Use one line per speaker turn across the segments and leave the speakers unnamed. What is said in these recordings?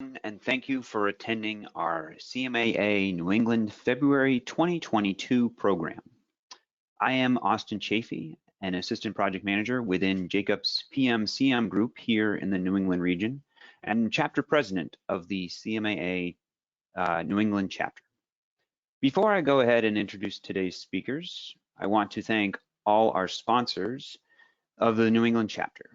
And thank you for attending our CMAA New England February 2022 program. I am Austin Chafee, an Assistant Project Manager within Jacobs PMCM group here in the New England region and Chapter President of the CMAA New England chapter. Before I go ahead and introduce today's speakers, I want to thank all our sponsors of the New England chapter.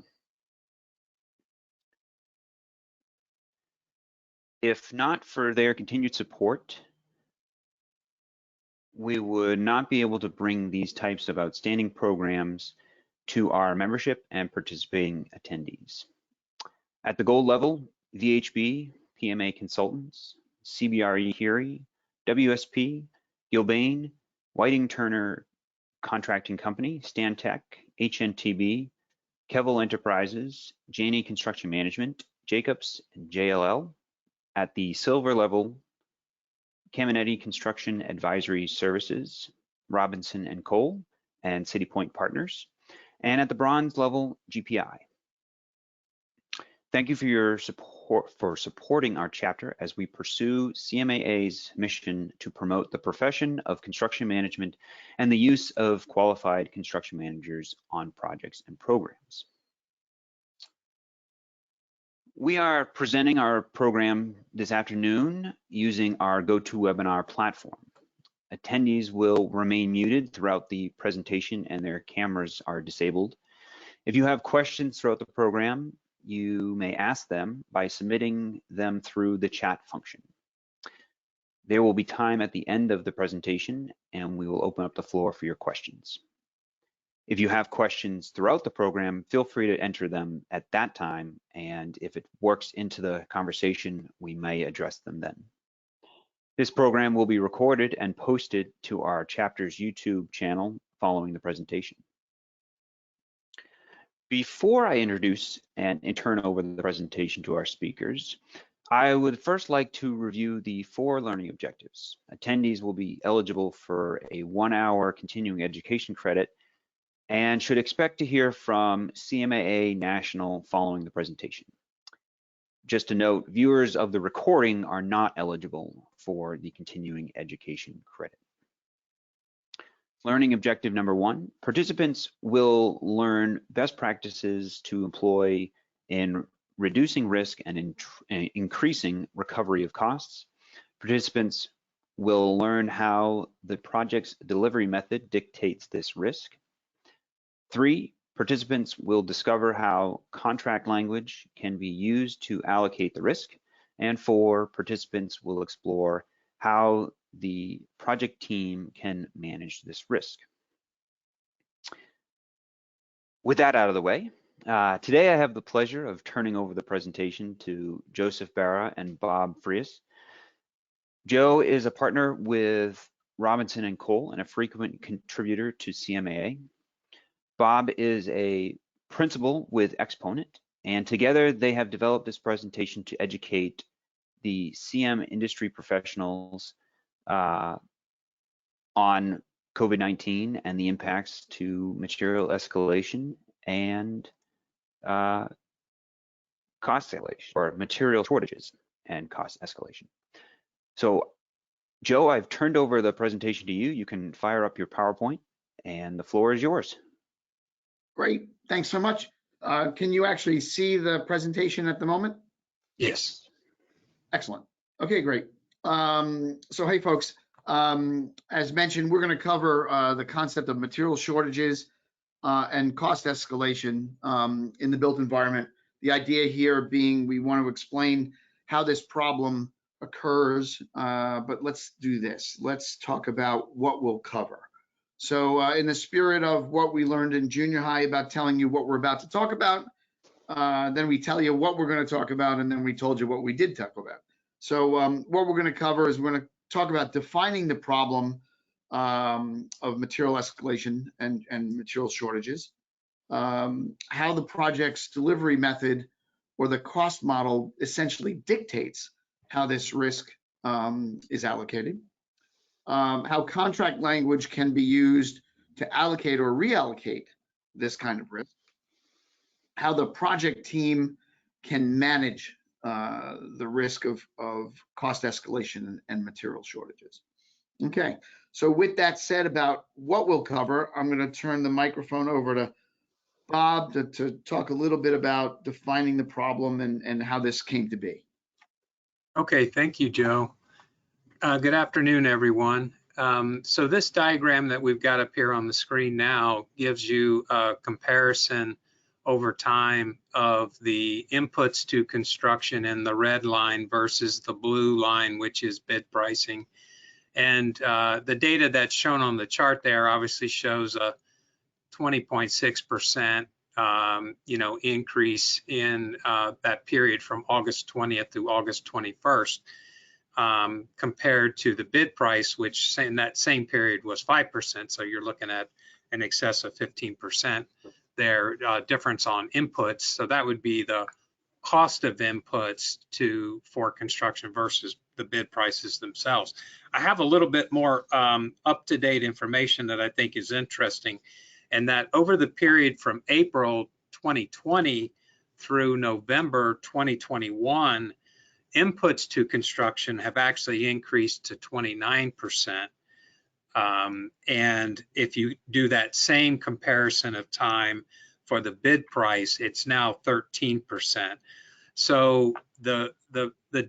If not for their continued support, we would not be able to bring these types of outstanding programs to our membership and participating attendees. At the gold level, VHB, PMA Consultants, CBRE Curie, WSP, Gilbane, Whiting Turner Contracting Company, Stantec, HNTB, Kevel Enterprises, Janney Construction Management, Jacobs, and JLL. At the silver level, Caminetti Construction Advisory Services, Robinson & Cole, and City Point Partners. And at the bronze level, GPI. Thank you for your support for supporting our chapter as we pursue CMAA's mission to promote the profession of construction management and the use of qualified construction managers on projects and programs. We are presenting our program this afternoon using our GoToWebinar platform. Attendees will remain muted throughout the presentation and their cameras are disabled. If you have questions throughout the program, you may ask them by submitting them through the chat function. There will be time at the end of the presentation and we will open up the floor for your questions. If you have questions throughout the program, feel free to enter them at that time, and if it works into the conversation, we may address them then. This program will be recorded and posted to our chapter's YouTube channel following the presentation. Before I introduce and turn over the presentation to our speakers, I would first like to review the 4 learning objectives. Attendees will be eligible for a 1-hour continuing education credit and should expect to hear from CMAA National following the presentation. Just a note, viewers of the recording are not eligible for the continuing education credit. Learning objective number 1, participants will learn best practices to employ in reducing risk and increasing recovery of costs. Participants will learn how the project's delivery method dictates this risk. 3, participants will discover how contract language can be used to allocate the risk. And 4, participants will explore how the project team can manage this risk. With that out of the way, today I have the pleasure of turning over the presentation to Joseph Barra and Bob Freas. Joe is a partner with Robinson & Cole and a frequent contributor to CMAA. Bob is a principal with Exponent, and together they have developed this presentation to educate the CM industry professionals on COVID-19 and the impacts to material escalation and cost escalation, or material shortages and cost escalation. So, Joe, I've turned over the presentation to you. You can fire up your PowerPoint, and the floor is yours.
Great, thanks so much. Can you actually see the presentation at the moment?
Yes.
Excellent. Okay, great. So hey folks, as mentioned, we're going to cover the concept of material shortages and cost escalation in the built environment. The idea here being we want to explain how this problem occurs, but let's do this. Let's talk about what we'll cover. So in the spirit of what we learned in junior high about telling you what we're about to talk about, then we tell you what we're going to talk about, and then we told you what we did talk about. So what we're going to cover is we're going to talk about defining the problem of material escalation and material shortages, how the project's delivery method or the cost model essentially dictates how this risk is allocated, how contract language can be used to allocate or reallocate this kind of risk, how the project team can manage the risk of cost escalation and material shortages. Okay, so with that said about what we'll cover, I'm going to turn the microphone over to Bob to talk a little bit about defining the problem and how this came to be.
Okay, thank you, Joe. Good afternoon, everyone. So this diagram that we've got up here on the screen now gives you a comparison over time of the inputs to construction in the red line versus the blue line, which is bid pricing. And the data that's shown on the chart there obviously shows a 20.6% increase in that period from August 20th to August 21st. Compared to the bid price, which in that same period was 5%. So you're looking at an excess of 15% there difference on inputs. So that would be the cost of inputs for construction versus the bid prices themselves. I have a little bit more up-to-date information that I think is interesting, and that over the period from April 2020 through November 2021, inputs to construction have actually increased to 29%. And if you do that same comparison of time for the bid price, it's now 13%. So the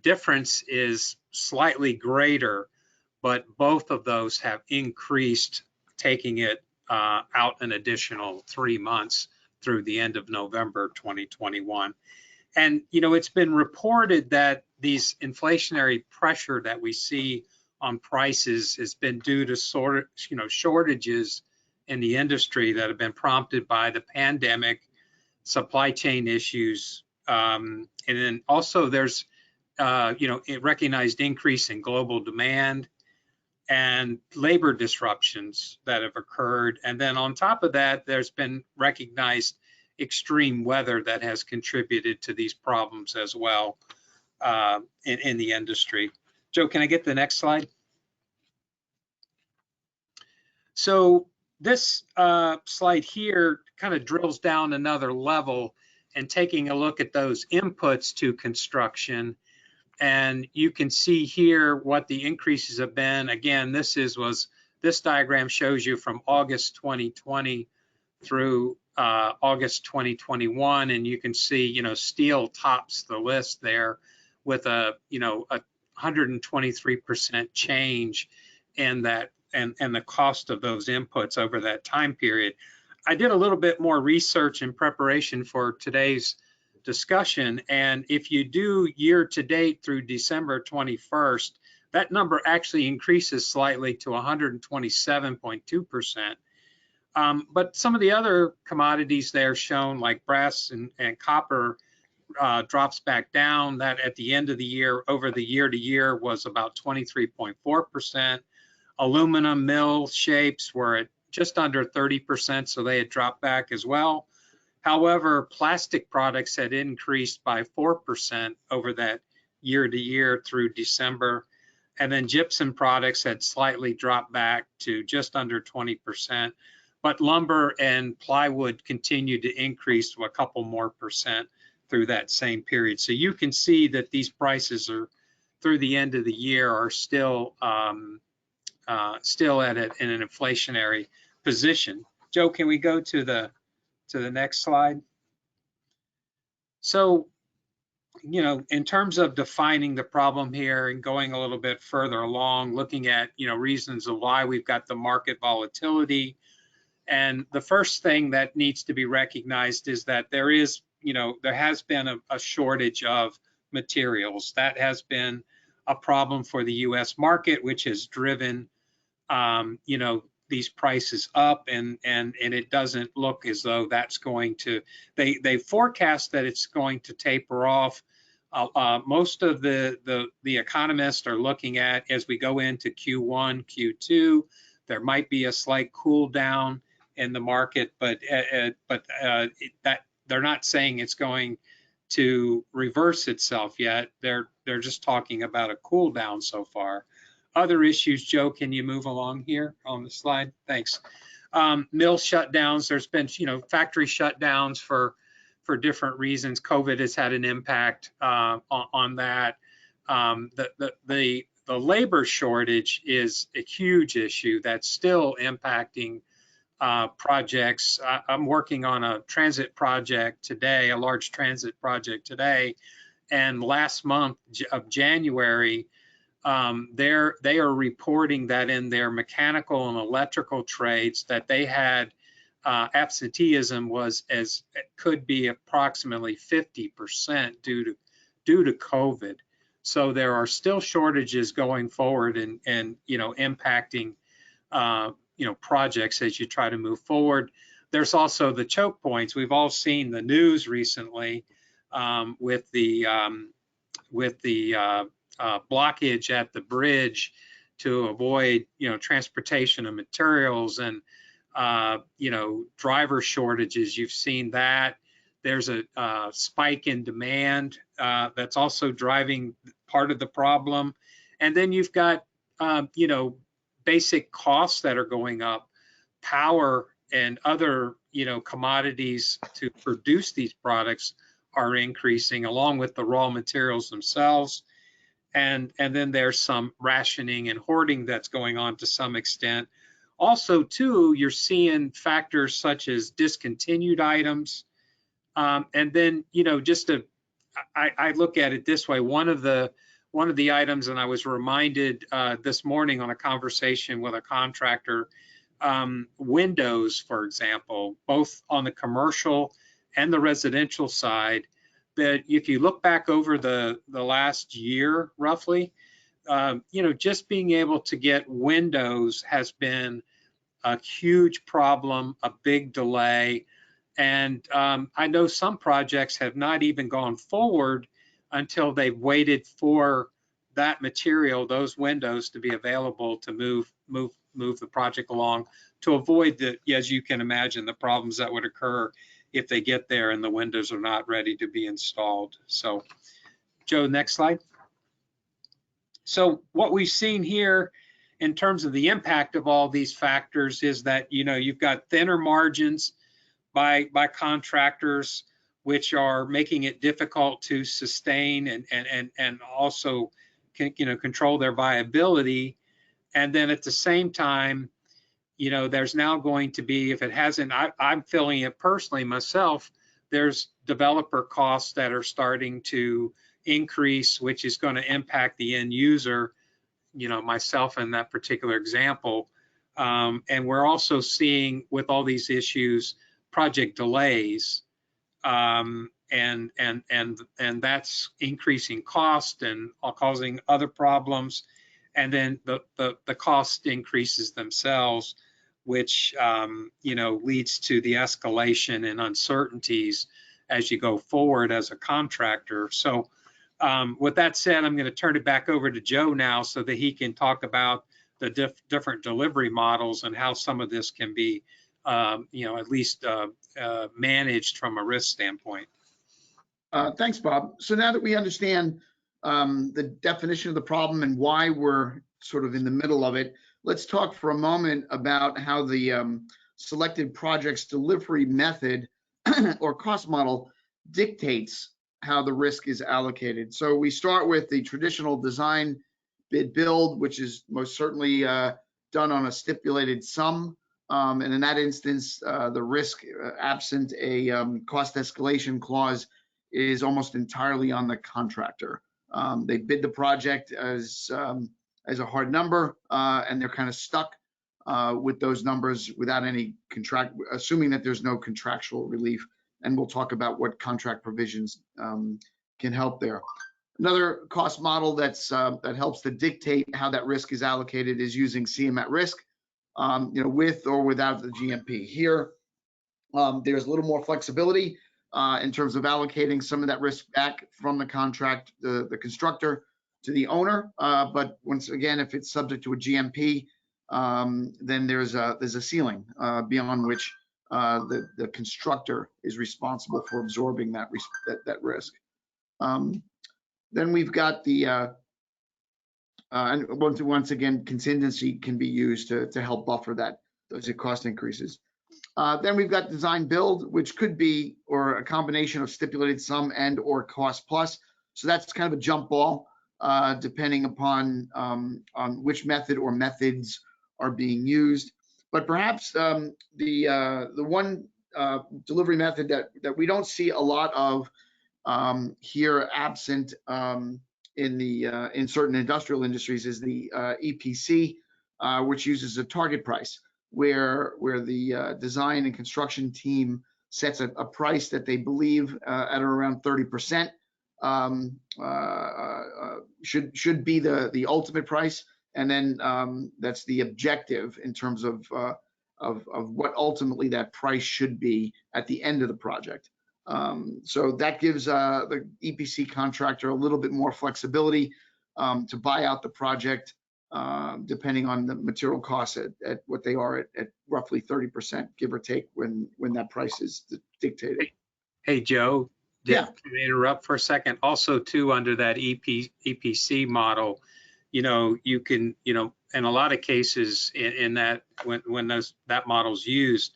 difference is slightly greater, but both of those have increased, taking it out an additional 3 months through the end of November 2021. And, it's been reported that these inflationary pressure that we see on prices has been due to shortages in the industry that have been prompted by the pandemic, supply chain issues, and then also there's, a recognized increase in global demand and labor disruptions that have occurred. And then on top of that, there's been recognized extreme weather that has contributed to these problems as well in the industry. Joe, can I get the next slide? So this slide here kind of drills down another level and taking a look at those inputs to construction. And you can see here what the increases have been. Again, this diagram shows you from August 2020 through August 2021, and you can see, steel tops the list there with a 123% change in that and the cost of those inputs over that time period. I did a little bit more research in preparation for today's discussion, and if you do year to date through December 21st, that number actually increases slightly to 127.2%. But some of the other commodities there shown, like brass and copper, drops back down. That at the end of the year, over the year to year, was about 23.4%. Aluminum mill shapes were at just under 30%, so they had dropped back as well. However, plastic products had increased by 4% over that year to year through December. And then gypsum products had slightly dropped back to just under 20%. But lumber and plywood continued to increase to a couple more percent through that same period. So you can see that these prices are, through the end of the year, are still in an inflationary position. Joe, can we go to the next slide? So, in terms of defining the problem here and going a little bit further along, looking at, reasons of why we've got the market volatility. And the first thing that needs to be recognized is that there has been a shortage of materials. That has been a problem for the U.S. market, which has driven, these prices up, and it doesn't look as though that's going to, they forecast that it's going to taper off. Most of the economists are looking at, as we go into Q1, Q2, there might be a slight cool down in the market, but that they're not saying it's going to reverse itself yet. They're just talking about a cool down so far. Other issues, Joe, can you move along here on the slide? Thanks. Mill shutdowns. There's been, factory shutdowns for for different reasons. COVID has had an impact on that. The labor shortage is a huge issue that's still impacting projects. I'm working on a transit project today, a large transit project today, and last month of January, they are reporting that in their mechanical and electrical trades that they had absenteeism was as could be approximately 50% due to COVID. So there are still shortages going forward and impacting projects as you try to move forward. There's also the choke points. We've all seen the news recently with the blockage at the bridge to avoid transportation of materials and driver shortages. You've seen that. There's a spike in demand that's also driving part of the problem. And then you've got basic costs that are going up, power and other commodities to produce these products are increasing along with the raw materials themselves. And then there's some rationing and hoarding that's going on to some extent. Also, too, you're seeing factors such as discontinued items. And then, I look at it this way. One of the items, and I was reminded this morning on a conversation with a contractor, windows, for example, both on the commercial and the residential side, that if you look back over the last year, roughly, just being able to get windows has been a huge problem, a big delay. And I know some projects have not even gone forward until they've waited for that material, those windows, to be available to move the project along, to avoid as you can imagine, the problems that would occur if they get there and the windows are not ready to be installed. So, Joe, next slide. So what we've seen here in terms of the impact of all these factors is that, you've got thinner margins by contractors, which are making it difficult to sustain and also control their viability. And then at the same time, there's now going to be, if it hasn't, I'm feeling it personally myself, there's developer costs that are starting to increase, which is going to impact the end user, myself in that particular example. And we're also seeing, with all these issues, project delays, and that's increasing cost and causing other problems. And then the cost increases themselves, which leads to the escalation and uncertainties as you go forward as a contractor. So with that said, I'm going to turn it back over to Joe now so that he can talk about the different delivery models and how some of this can be at least managed from a risk standpoint.
Thanks, Bob. So now that we understand the definition of the problem and why we're sort of in the middle of it, let's talk for a moment about how the selected project's delivery method or cost model dictates how the risk is allocated. So we start with the traditional design bid build, which is most certainly done on a stipulated sum. And in that instance, the risk absent a cost escalation clause is almost entirely on the contractor. They bid the project as a hard number, and they're kind of stuck with those numbers without any assuming that there's no contractual relief. And we'll talk about what contract provisions can help there. Another cost model that helps to dictate how that risk is allocated is using CMAA risk, with or without the GMP. Here, there's a little more flexibility in terms of allocating some of that risk back from the contract, the constructor, to the owner. But once again, if it's subject to a GMP, then there's a ceiling beyond which the constructor is responsible for absorbing that risk. Then we've got the and once again, contingency can be used to help buffer those cost increases. Then we've got design build, which could be or a combination of stipulated sum and or cost plus. So that's kind of a jump ball, depending upon on which method or methods are being used. But perhaps the one delivery method that we don't see a lot of here, absent in certain industrial industries, is the EPC, which uses a target price, where the design and construction team sets a price that they believe at around 30% should be the ultimate price, and then that's the objective in terms of what ultimately that price should be at the end of the project. So that gives the EPC contractor a little bit more flexibility to buy out the project, depending on the material costs at what they are at roughly 30%, give or take, when that price is dictated.
Hey, Joe,
Yeah.
can I interrupt for a second? Also, too, under that EPC model, you can, in a lot of cases in that, when that model's used,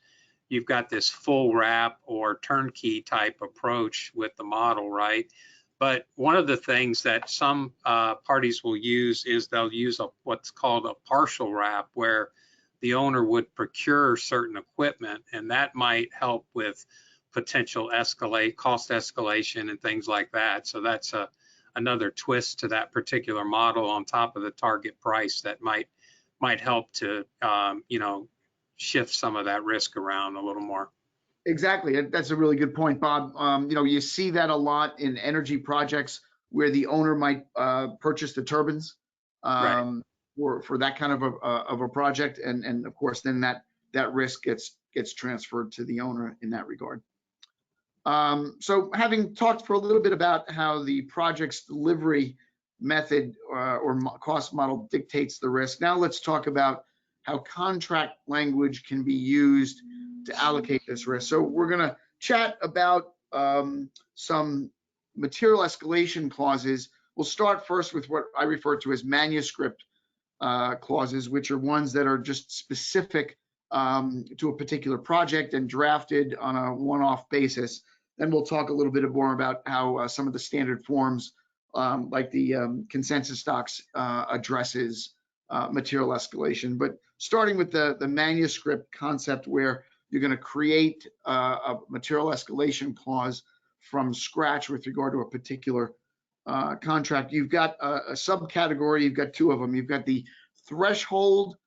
you've got this full wrap or turnkey type approach with the model, right? But one of the things that some parties will use is they'll use what's called a partial wrap, where the owner would procure certain equipment, and that might help with potential cost escalation and things like that. So that's another twist to that particular model on top of the target price that might help to shift some of that risk around a little more.
Exactly. That's a really good point, Bob. You see that a lot in energy projects where the owner might purchase the turbines
Right.
for that kind of a project, and of course then that risk gets transferred to the owner in that regard. So having talked for a little bit about how the project's delivery method or cost model dictates the risk, now let's talk about how contract language can be used to allocate this risk. So we're going to chat about some material escalation clauses. We'll start first with what I refer to as manuscript clauses, which are ones that are just specific to a particular project and drafted on a one-off basis. Then we'll talk a little bit more about how some of the standard forms, like the consensus docs, addresses material escalation. But starting with the manuscript concept, where you're going to create a material escalation clause from scratch with regard to a particular contract, you've got a subcategory. You've got two of them. You've got the threshold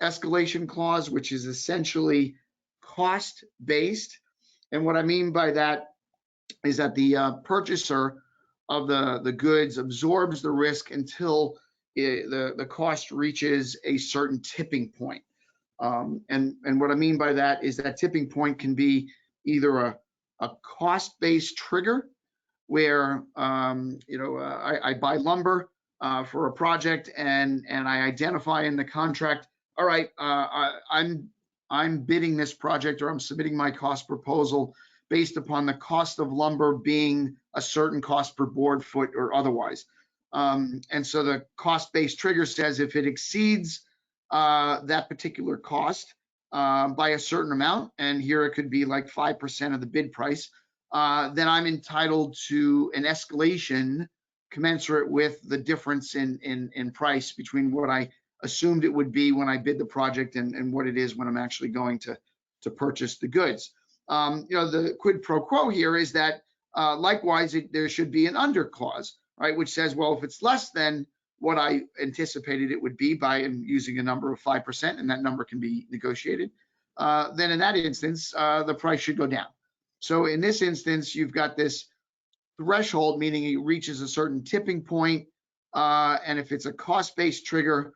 escalation clause, which is essentially cost-based. And what I mean by that is that the purchaser of the goods absorbs the risk until the cost reaches a certain tipping point. And what I mean by that is that tipping point can be either a cost-based trigger, where I buy lumber for a project, and I identify in the contract, all right, I'm bidding this project, or I'm submitting my cost proposal based upon the cost of lumber being a certain cost per board foot or otherwise. And so the cost-based trigger says if it exceeds that particular cost by a certain amount, and here it could be like 5% of the bid price, then I'm entitled to an escalation commensurate with the difference in price between what I assumed it would be when I bid the project and what it is when I'm actually going to purchase the goods. The quid pro quo here is that likewise there should be an under clause, right, which says, well, if it's less than what I anticipated it would be by using a number of 5%, and that number can be negotiated, then in that instance, the price should go down. So in this instance, you've got this threshold, meaning it reaches a certain tipping point, and if it's a cost-based trigger,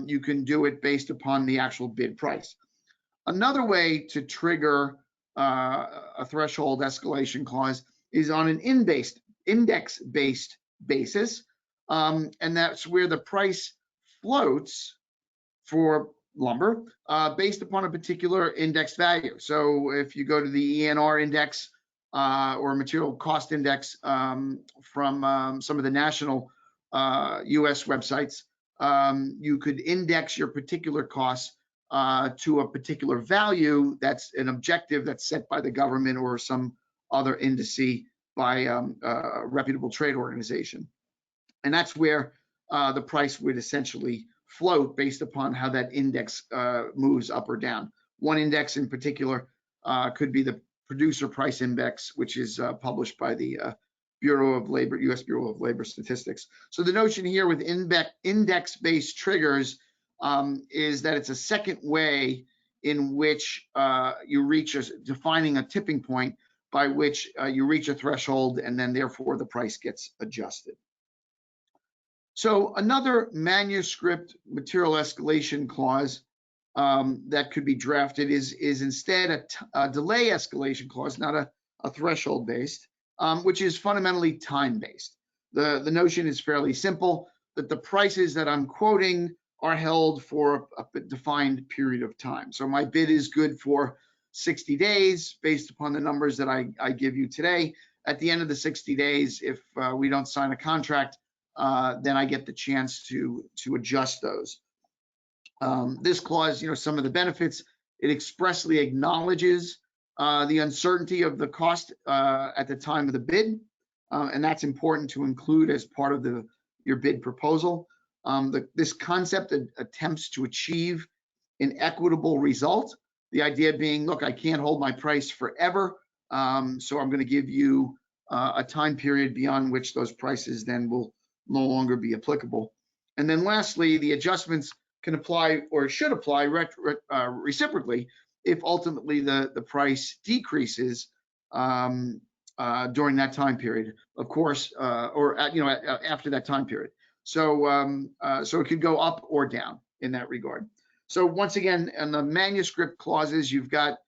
you can do it based upon the actual bid price. Another way to trigger a threshold escalation clause is on an index-based basis, and that's where the price floats for lumber based upon a particular index value. So if you go to the ENR index or material cost index from some of the national US websites, you could index your particular costs to a particular value that's an objective that's set by the government or some other indice by a reputable trade organization. And that's where the price would essentially float based upon how that index moves up or down. One index in particular could be the producer price index, which is published by the Bureau of Labor, U.S. Bureau of Labor Statistics. So the notion here with index-based triggers is that it's a second way in which you reach defining a tipping point by which you reach a threshold, and then therefore the price gets adjusted. So another manuscript material escalation clause that could be drafted is instead a delay escalation clause, not a threshold based, which is fundamentally time based. The notion is fairly simple, that the prices that I'm quoting are held for a defined period of time. So my bid is good for 60 days based upon the numbers that I give you today. At the end of the 60 days, if we don't sign a contract, then I get the chance to adjust those. This clause, some of the benefits, it expressly acknowledges the uncertainty of the cost at the time of the bid, and that's important to include as part of your bid proposal. This concept attempts to achieve an equitable result. The idea being, look, I can't hold my price forever, so I'm going to give you a time period beyond which those prices then will no longer be applicable. And then lastly, the adjustments can apply or should apply reciprocally if ultimately the price decreases during that time period, of course, or after that time period. So so it could go up or down in that regard. So once again, in the manuscript clauses, you've got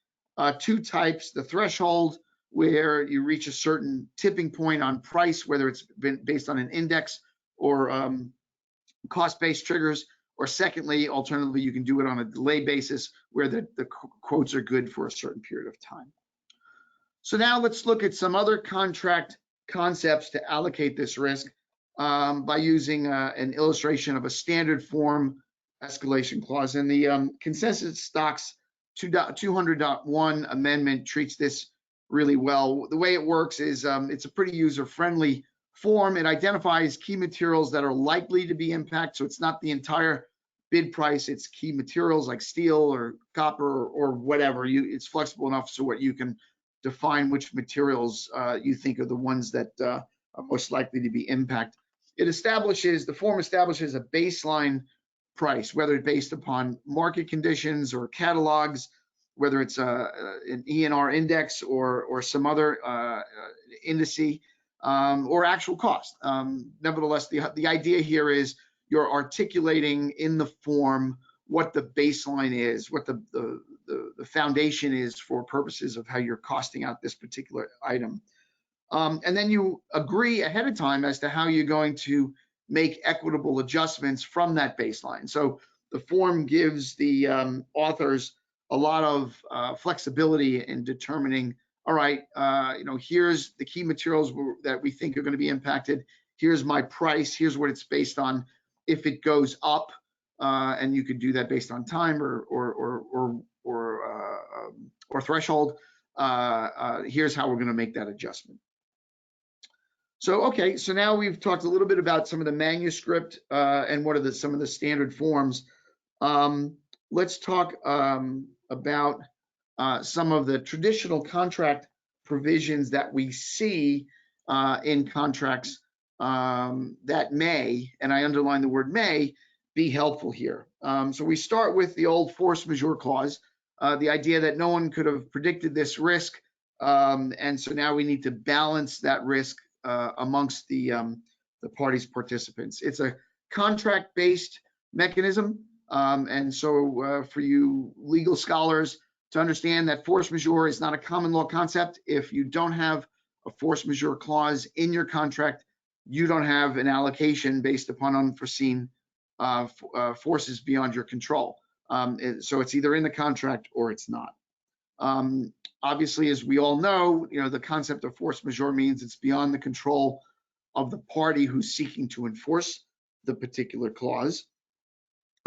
two types: the threshold, where you reach a certain tipping point on price, whether it's been based on an index or cost-based triggers, or secondly, alternatively, you can do it on a delay basis where the quotes are good for a certain period of time. So now let's look at some other contract concepts to allocate this risk by using an illustration of a standard form escalation clause. And the Consensus Stocks 200.1 amendment treats this really well. The way it works is it's a pretty user-friendly form. It identifies key materials that are likely to be impacted. So it's not the entire bid price, it's key materials like steel or copper or whatever. It's flexible enough so what you can define which materials you think are the ones that are most likely to be impacted. The form establishes a baseline price, whether it's based upon market conditions or catalogs, whether it's an ENR index or some other indice, or actual cost. Nevertheless, the idea here is you're articulating in the form what the baseline is, what the foundation is for purposes of how you're costing out this particular item. And then you agree ahead of time as to how you're going to make equitable adjustments from that baseline. So the form gives the authors a lot of flexibility in determining, all right, here's the key materials that we think are going to be impacted. Here's my price. Here's what it's based on. If it goes up, and you could do that based on time or threshold, here's how we're going to make that adjustment. So, okay, so now we've talked a little bit about some of the manuscript and what are some of the standard forms. Let's talk about some of the traditional contract provisions that we see in contracts that may, and I underline the word may, be helpful here. So we start with the old force majeure clause, the idea that no one could have predicted this risk, and so now we need to balance that risk amongst the parties participants. It's a contract-based mechanism, and so for you legal scholars to understand that force majeure is not a common law concept. If you don't have a force majeure clause in your contract, you don't have an allocation based upon unforeseen forces beyond your control. So it's either in the contract or it's not. Obviously, as we all know, the concept of force majeure means it's beyond the control of the party who's seeking to enforce the particular clause.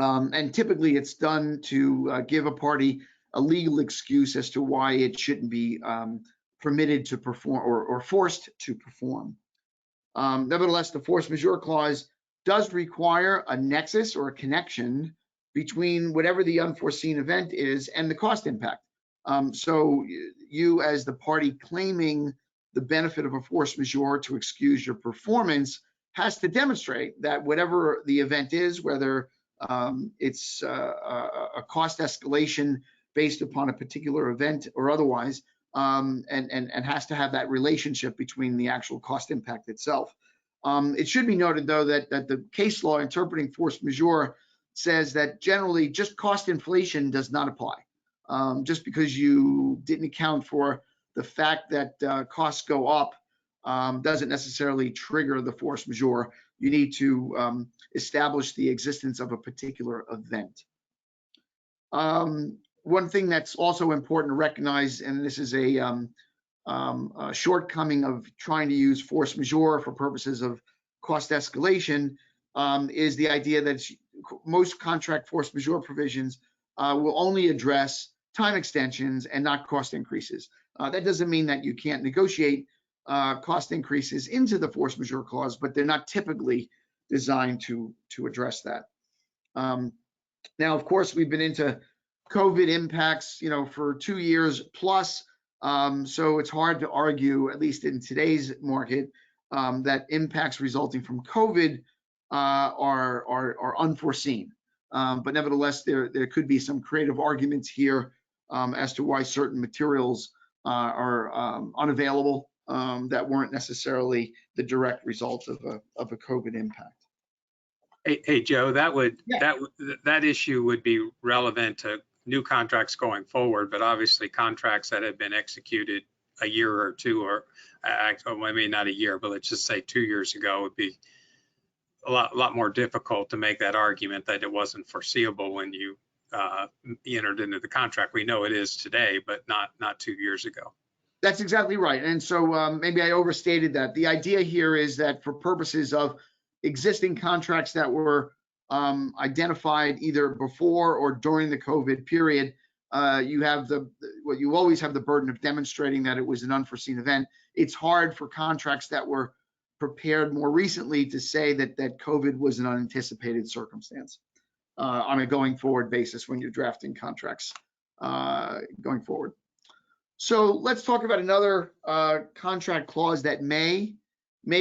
And typically it's done to give a party a legal excuse as to why it shouldn't be permitted to perform or forced to perform. Nevertheless, the force majeure clause does require a nexus or a connection between whatever the unforeseen event is and the cost impact. So you, as the party claiming the benefit of a force majeure to excuse your performance, has to demonstrate that whatever the event is, whether it's a cost escalation based upon a particular event or otherwise, and has to have that relationship between the actual cost impact itself. It should be noted, though, that the case law interpreting force majeure says that generally just cost inflation does not apply. Just because you didn't account for the fact that costs go up doesn't necessarily trigger the force majeure. You need to establish the existence of a particular event. One thing that's also important to recognize, and this is a shortcoming of trying to use force majeure for purposes of cost escalation, is the idea that most contract force majeure provisions will only address time extensions and not cost increases. That doesn't mean that you can't negotiate cost increases into the force majeure clause, but they're not typically designed to address that. Now, of course, we've been into COVID impacts, for 2 years plus. So it's hard to argue, at least in today's market, that impacts resulting from COVID are unforeseen. But nevertheless, there could be some creative arguments here as to why certain materials are unavailable that weren't necessarily the direct result of a COVID impact.
Hey Joe,
Yeah.
that issue would be relevant to new contracts going forward, but obviously contracts that have been executed a year or two, or maybe not a year, but let's just say 2 years ago, would be a lot more difficult to make that argument that it wasn't foreseeable when you entered into the contract. We know it is today, but not 2 years ago.
That's exactly right. And so maybe I overstated that. The idea here is that for purposes of existing contracts that were identified either before or during the COVID period, you always have the burden of demonstrating that it was an unforeseen event. It's hard for contracts that were prepared more recently to say that COVID was an unanticipated circumstance on a going forward basis when you're drafting contracts going forward. So let's talk about another contract clause that may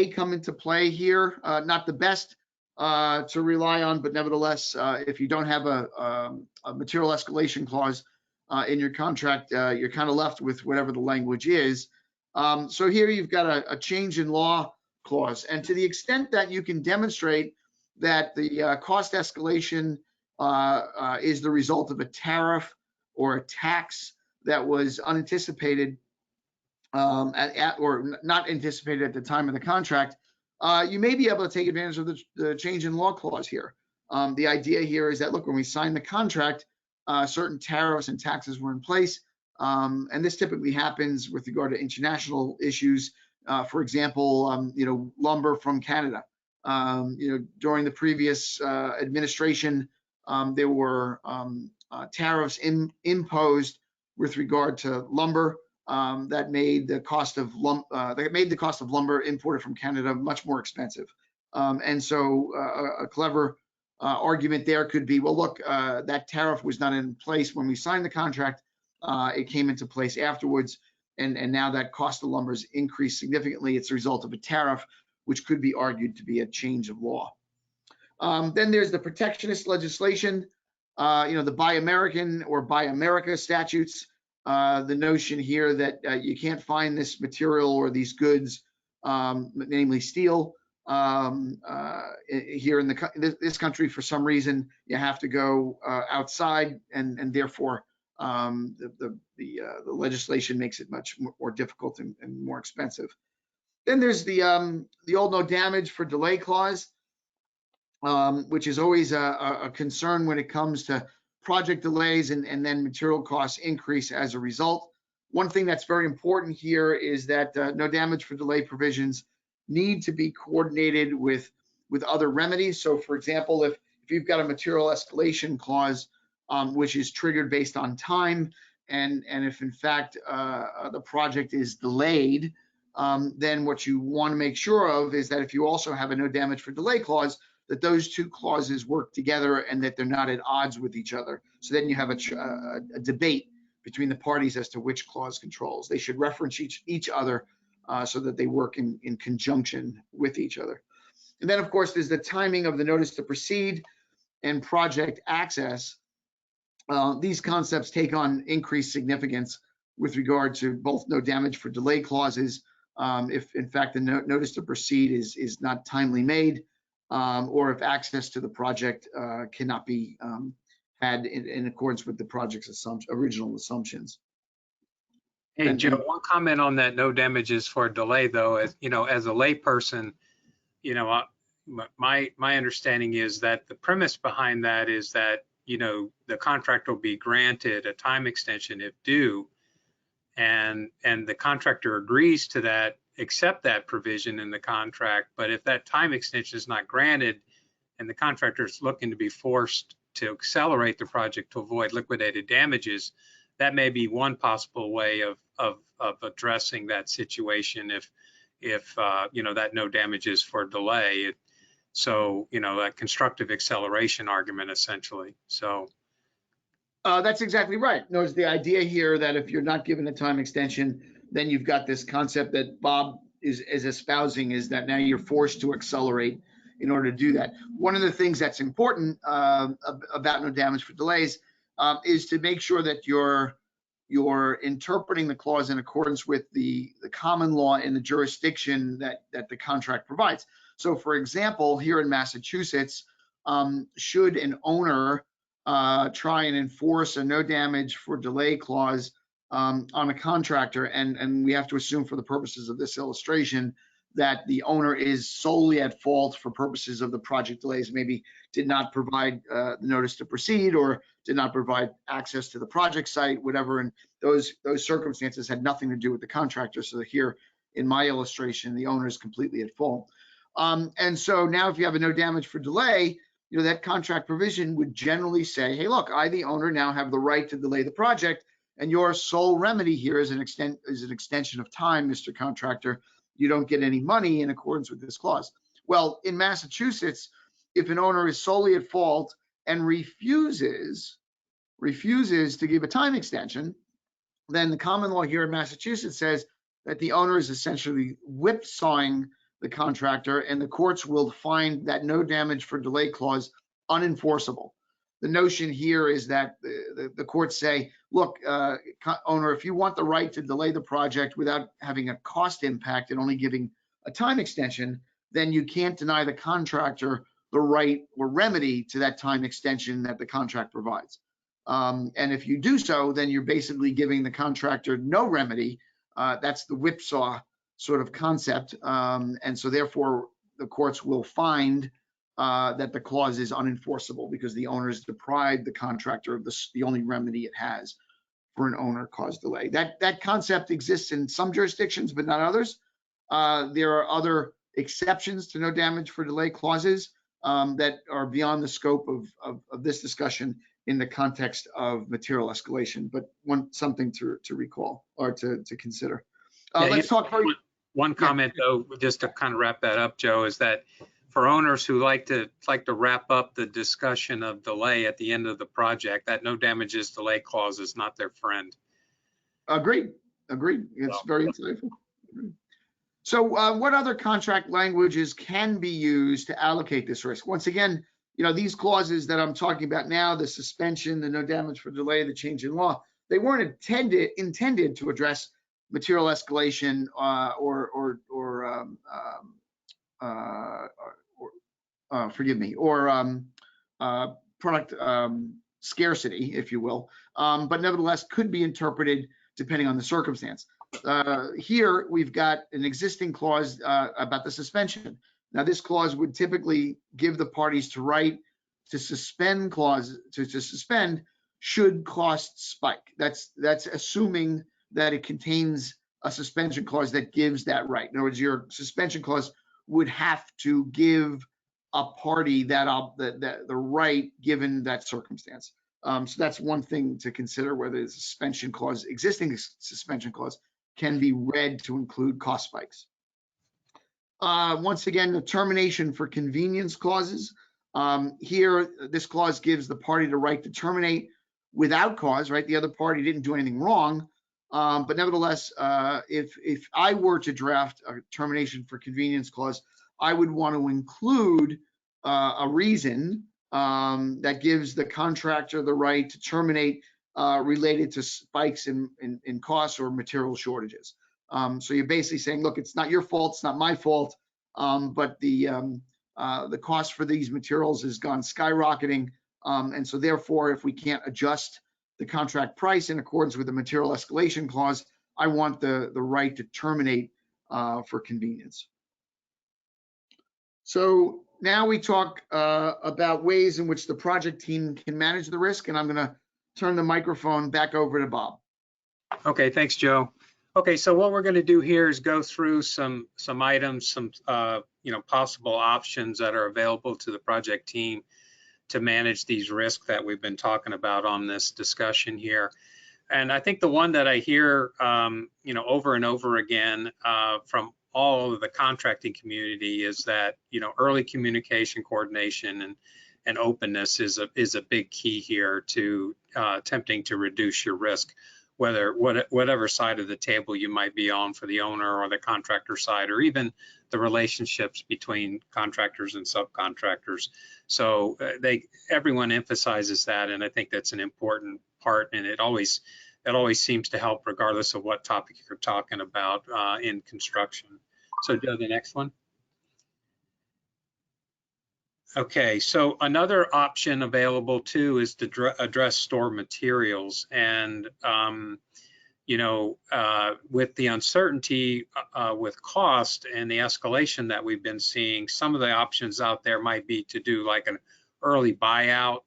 come into play here. Not the best to rely on, but nevertheless, if you don't have a material escalation clause in your contract, you're kind of left with whatever the language is. So here you've got a change in law clause, and to the extent that you can demonstrate that the cost escalation is the result of a tariff or a tax that was unanticipated or not anticipated at the time of the contract, you may be able to take advantage of the change in law clause here. The idea here is that, look, when we signed the contract, certain tariffs and taxes were in place, and this typically happens with regard to international issues. For example, lumber from Canada. During the previous administration, there were tariffs imposed with regard to lumber that made the cost of lumber imported from Canada much more expensive. And so a clever argument there could be, well, look, that tariff was not in place when we signed the contract. It came into place afterwards, and now that cost of lumber has increased significantly. It's a result of a tariff, which could be argued to be a change of law. Then there's the protectionist legislation, the Buy American or Buy America statutes. The notion here that you can't find this material or these goods, namely steel, here in this country. For some reason, you have to go outside, and therefore the legislation makes it much more difficult and more expensive. Then there's the old no damage for delay clause, which is always a concern when it comes to project delays and then material costs increase as a result. One thing that's very important here is that no damage for delay provisions need to be coordinated with other remedies. So for example, if you've got a material escalation clause, which is triggered based on time, and if in fact the project is delayed, then what you want to make sure of is that if you also have a no damage for delay clause, that those two clauses work together and that they're not at odds with each other. So then you have a debate between the parties as to which clause controls. They should reference each other so that they work in conjunction with each other. And then, of course, there's the timing of the notice to proceed and project access. These concepts take on increased significance with regard to both no damage for delay clauses, if in fact the notice to proceed is not timely made, or if access to the project cannot be had in accordance with the project's original assumptions.
Hey, Joe, one comment on that no damages for delay, though, as you know, as a layperson, you know, my understanding is that the premise behind that is that, you know, the contractor will be granted a time extension if due, and the contractor agrees to that, accept that provision in the contract. But if that time extension is not granted and the contractor is looking to be forced to accelerate the project to avoid liquidated damages, that may be one possible way of addressing that situation if you know, that no damages for delay. So, you know, that constructive acceleration argument essentially. So
that's exactly right. Notice the idea here that if you're not given a time extension, then you've got this concept that Bob is espousing, is that now you're forced to accelerate in order to do that. One of the things that's important about no damage for delays is to make sure that you're interpreting the clause in accordance with the common law in the jurisdiction that the contract provides. So, for example, here in Massachusetts, should an owner try and enforce a no damage for delay clause on a contractor, and we have to assume for the purposes of this illustration that the owner is solely at fault for purposes of the project delays, maybe did not provide the notice to proceed or did not provide access to the project site, whatever, and those circumstances had nothing to do with the contractor. So here in my illustration, the owner is completely at fault. And so now if you have a no damage for delay, you know, that contract provision would generally say, hey, look, I, the owner, now have the right to delay the project, and your sole remedy here is an extension of time, Mr. Contractor. You don't get any money in accordance with this clause. Well, in Massachusetts, if an owner is solely at fault and refuses to give a time extension, then the common law here in Massachusetts says that the owner is essentially whipsawing the contractor, and the courts will find that no damage for delay clause unenforceable. The notion here is that the courts say, look, owner, if you want the right to delay the project without having a cost impact and only giving a time extension, then you can't deny the contractor the right or remedy to that time extension that the contract provides. And if you do so, then you're basically giving the contractor no remedy. That's the whipsaw sort of concept. And so therefore, the courts will find that the clause is unenforceable because the owner has deprived the contractor of the only remedy it has for an owner-caused delay. That concept exists in some jurisdictions, but not others. There are other exceptions to no damage for delay clauses that are beyond the scope of this discussion in the context of material escalation, but something to recall or to consider. Let's talk.
One comment, though, just to kind of wrap that up, Joe, is that for owners who like to wrap up the discussion of delay at the end of the project, that no damages delay clause is not their friend.
Agreed. It's very insightful. So what other contract languages can be used to allocate this risk? Once again, you know, these clauses that I'm talking about now, the suspension, the no damage for delay, the change in law, they weren't intended to address material escalation product scarcity, if you will, but nevertheless could be interpreted depending on the circumstance. Here we've got an existing clause about the suspension. Now this clause would typically give the parties to right to suspend to suspend should costs spike. That's assuming that it contains a suspension clause that gives that right. In other words, your suspension clause would have to give a party the right given that circumstance. So that's one thing to consider, whether the suspension clause, existing suspension clause, can be read to include cost spikes. Once again, the termination for convenience clauses. Here, this clause gives the party the right to terminate without cause, right? The other party didn't do anything wrong. But nevertheless, if I were to draft a termination for convenience clause, I would want to include a reason that gives the contractor the right to terminate related to spikes in costs or material shortages. So you're basically saying, look, it's not your fault, it's not my fault, but the cost for these materials has gone skyrocketing, and so therefore, if we can't adjust the contract price in accordance with the material escalation clause, I want the right to terminate for convenience. So now we talk about ways in which the project team can manage the risk, and I'm going to turn the microphone back over to Bob.
Okay, thanks, Joe. Okay, so what we're going to do here is go through some items, some possible options that are available to the project team to manage these risks that we've been talking about on this discussion here. And I think the one that I hear over and over again from all of the contracting community is that early communication, coordination, and openness is a big key here to attempting to reduce your risk, whatever side of the table you might be on, for the owner or the contractor side, or even the relationships between contractors and subcontractors. So everyone emphasizes that, and I think that's an important part, and it always seems to help regardless of what topic you're talking about in construction. So Joe, the next one. Okay, so another option available too is to address store materials, and with the uncertainty with cost and the escalation that we've been seeing, some of the options out there might be to do like an early buyout,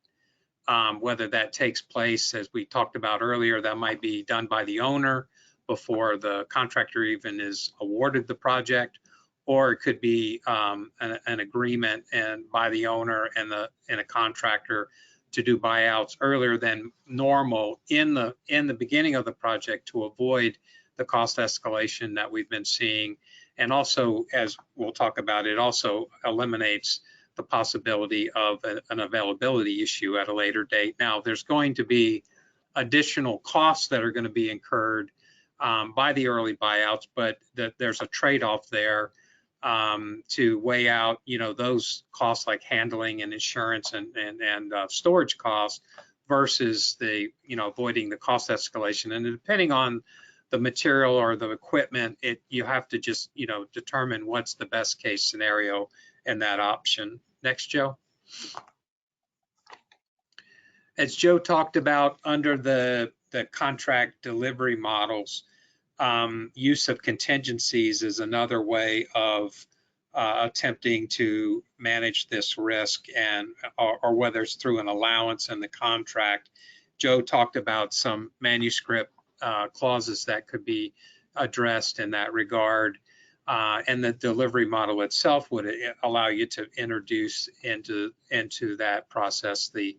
whether that takes place, as we talked about earlier, that might be done by the owner before the contractor even is awarded the project, or it could be an agreement by the owner and a contractor to do buyouts earlier than normal in the beginning of the project to avoid the cost escalation that we've been seeing. And also, as we'll talk about, it also eliminates the possibility of an availability issue at a later date. Now, there's going to be additional costs that are going to be incurred by the early buyouts, but there's a trade-off there to weigh out, those costs like handling and insurance and storage costs versus the, avoiding the cost escalation. And depending on the material or the equipment, you have to just, determine what's the best case scenario in that option. Next, Joe. As Joe talked about, under the contract delivery models, use of contingencies is another way of attempting to manage this risk, or whether it's through an allowance in the contract. Joe talked about some manuscript clauses that could be addressed in that regard, and the delivery model itself would allow you to introduce into that process the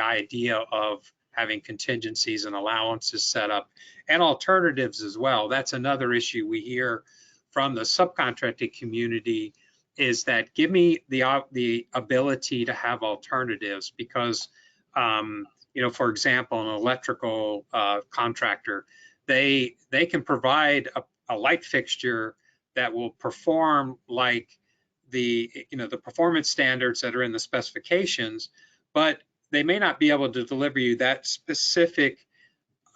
idea of having contingencies and allowances set up, and alternatives as well. That's another issue we hear from the subcontracting community, is that give me the ability to have alternatives, because for example, an electrical contractor, they can provide a light fixture that will perform like the performance standards that are in the specifications, but they may not be able to deliver you that specific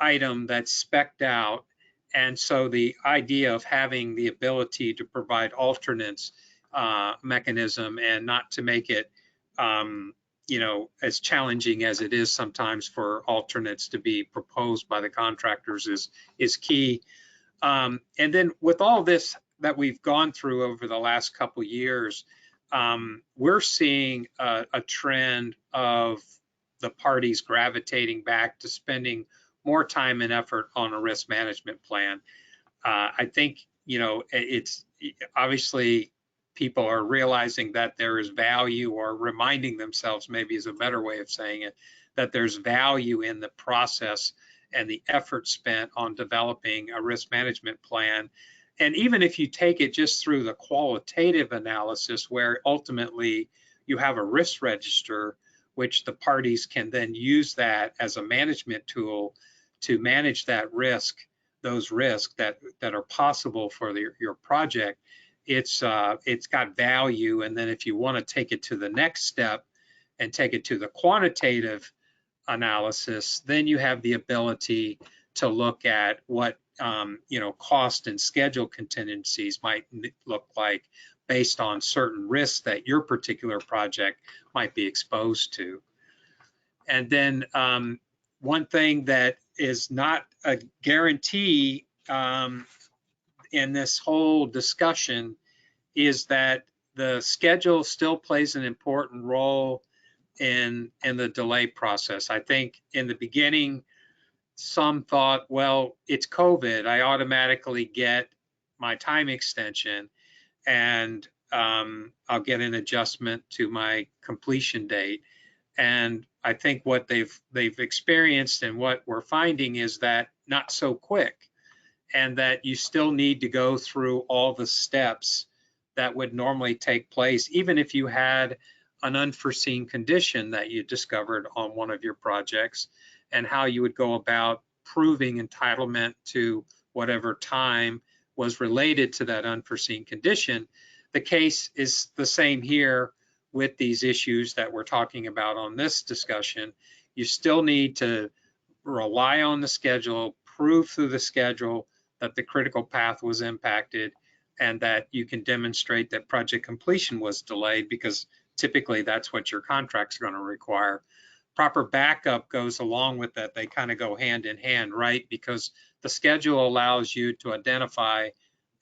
item that's spec'd out. And so the idea of having the ability to provide alternates mechanism, and not to make it as challenging as it is sometimes for alternates to be proposed by the contractors, is key. And then with all this that we've gone through over the last couple of years, we're seeing a trend of the parties gravitating back to spending more time and effort on a risk management plan. I think, it's obviously people are realizing that there is value, or reminding themselves, maybe is a better way of saying it, that there's value in the process and the effort spent on developing a risk management plan. And even if you take it just through the qualitative analysis, where ultimately you have a risk register, which the parties can then use that as a management tool to manage that risk, those risks that are possible for your project, it's got value. And then if you want to take it to the next step and take it to the quantitative analysis, then you have the ability to look at what cost and schedule contingencies might look like based on certain risks that your particular project might be exposed to. And then one thing that is not a guarantee in this whole discussion is that the schedule still plays an important role in the delay process. I think in the beginning, some thought, well, it's COVID, I automatically get my time extension, and I'll get an adjustment to my completion date. And I think what they've experienced and what we're finding is that not so quick, and that you still need to go through all the steps that would normally take place, even if you had an unforeseen condition that you discovered on one of your projects, and how you would go about proving entitlement to whatever time was related to that unforeseen condition. The case is the same here with these issues that we're talking about on this discussion. You still need to rely on the schedule, prove through the schedule that the critical path was impacted, and that you can demonstrate that project completion was delayed, because typically that's what your contract's going to require. Proper backup goes along with that. They kind of go hand in hand, right? Because the schedule allows you to identify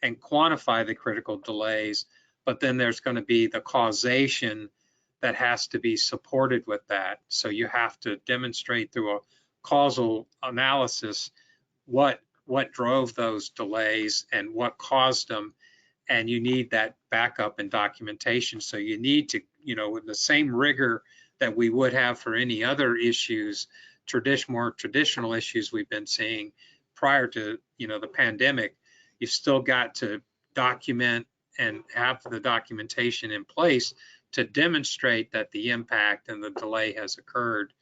and quantify the critical delays, but then there's going to be the causation that has to be supported with that. So you have to demonstrate through a causal analysis what drove those delays and what caused them. And you need that backup and documentation. So you need to, with the same rigor that we would have for any other issues, more traditional issues we've been seeing prior to, the pandemic, you've still got to document and have the documentation in place to demonstrate that the impact and the delay has occurred.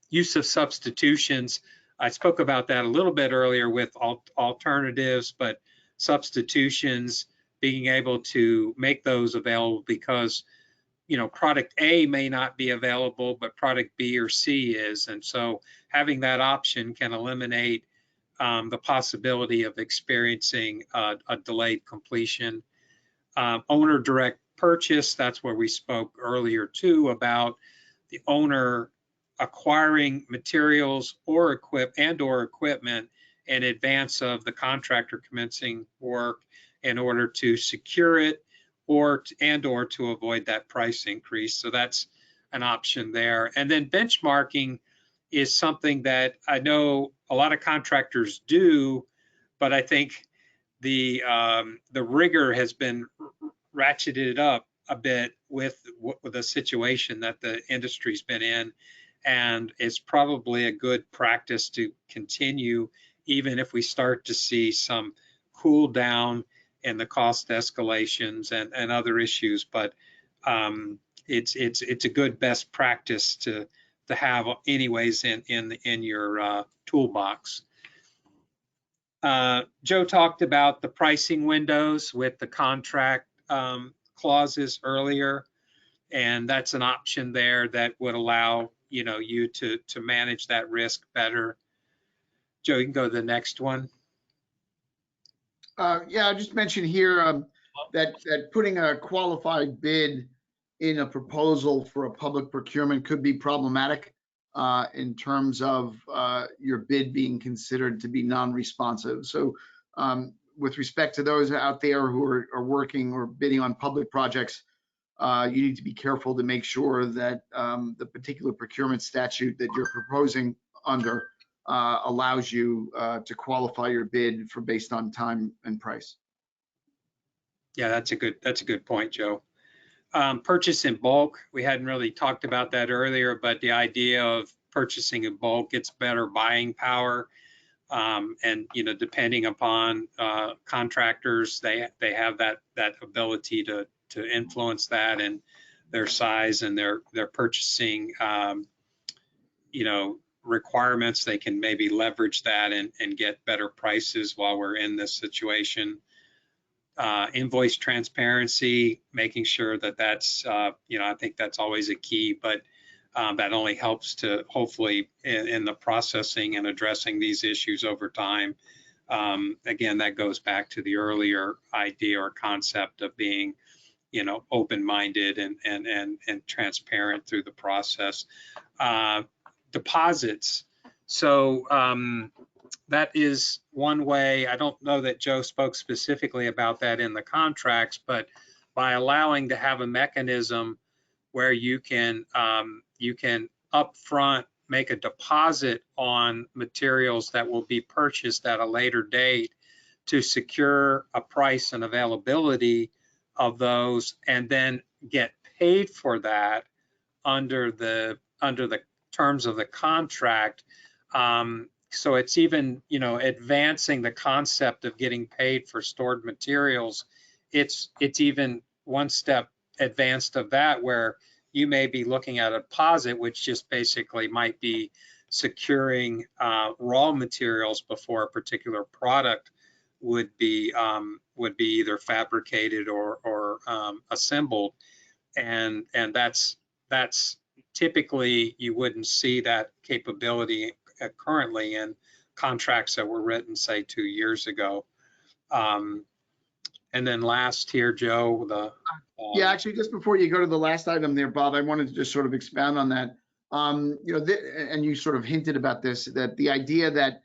Use of substitutions, I spoke about that a little bit earlier with alternatives, but substitutions, being able to make those available, because product A may not be available, but product B or C is. And so having that option can eliminate the possibility of experiencing a delayed completion. Owner direct purchase, that's where we spoke earlier too, about the owner acquiring materials or equipment in advance of the contractor commencing work in order to secure it or to avoid that price increase. So that's an option there. And then benchmarking is something that I know a lot of contractors do, but I think the rigor has been ratcheted up a bit with the situation that the industry's been in. And it's probably a good practice to continue, even if we start to see some cool down in the cost escalations and other issues. But it's a good best practice to have anyways in your toolbox. Joe talked about the pricing windows with the contract clauses earlier, and that's an option there that would allow you to manage that risk better. Joe, you can go to the next one.
Yeah, I just mentioned here that putting a qualified bid in a proposal for a public procurement could be problematic in terms of your bid being considered to be non-responsive. So with respect to those out there who are working or bidding on public projects, you need to be careful to make sure that the particular procurement statute that you're proposing under allows you to qualify your bid for based on time and price.
Yeah, that's a good point, Joe. Purchase in bulk, we hadn't really talked about that earlier, but the idea of purchasing in bulk gets better buying power. And depending upon contractors, they have that ability to influence that and their size and their purchasing requirements. They can maybe leverage that and get better prices while we're in this situation. Invoice transparency, making sure that that's I think that's always a key, but that only helps to hopefully in the processing and addressing these issues over time. Again, that goes back to the earlier idea or concept of being, open-minded and transparent through the process. Deposits. So that is one way. I don't know that Joe spoke specifically about that in the contracts, but by allowing to have a mechanism where you can upfront make a deposit on materials that will be purchased at a later date to secure a price and availability of those, and then get paid for that under the terms of the contract. So it's even, advancing the concept of getting paid for stored materials. It's even one step advanced of that, where you may be looking at a deposit, which just basically might be securing raw materials before a particular product would be either fabricated or assembled, and that's typically you wouldn't see that capability currently in contracts that were written, say, 2 years ago. And then last here, Joe,
yeah, actually, just before you go to the last item there, Bob, I wanted to just sort of expound on that. And you sort of hinted about this, that the idea that,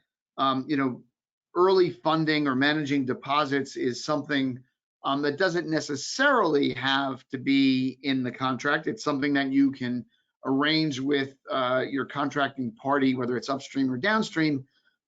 early funding or managing deposits is something that doesn't necessarily have to be in the contract. It's something that you can arrange with your contracting party, whether it's upstream or downstream,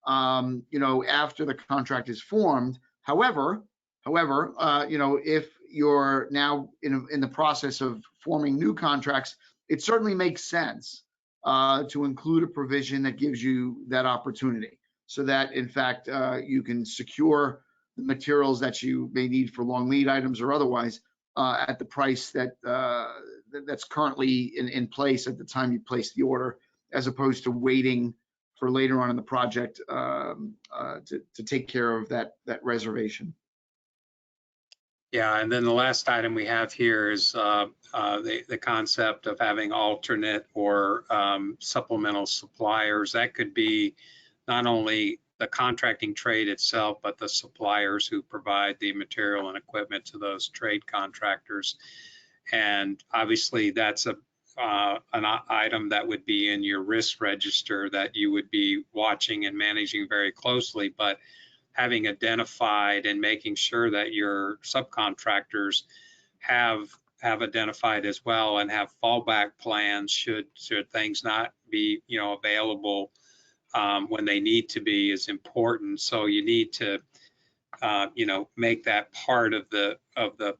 after the contract is formed. However, if you're now in the process of forming new contracts, it certainly makes sense to include a provision that gives you that opportunity, so that in fact you can secure the materials that you may need for long lead items or otherwise at the price that's currently in place at the time you place the order, as opposed to waiting for later on in the project to take care of that reservation.
Yeah, and then the last item we have here is the concept of having alternate or supplemental suppliers. That could be not only the contracting trade itself, but the suppliers who provide the material and equipment to those trade contractors. And obviously that's an item that would be in your risk register that you would be watching and managing very closely, but having identified and making sure that your subcontractors have identified as well and have fallback plans should things not be available when they need to be is important. So you need to make that part of the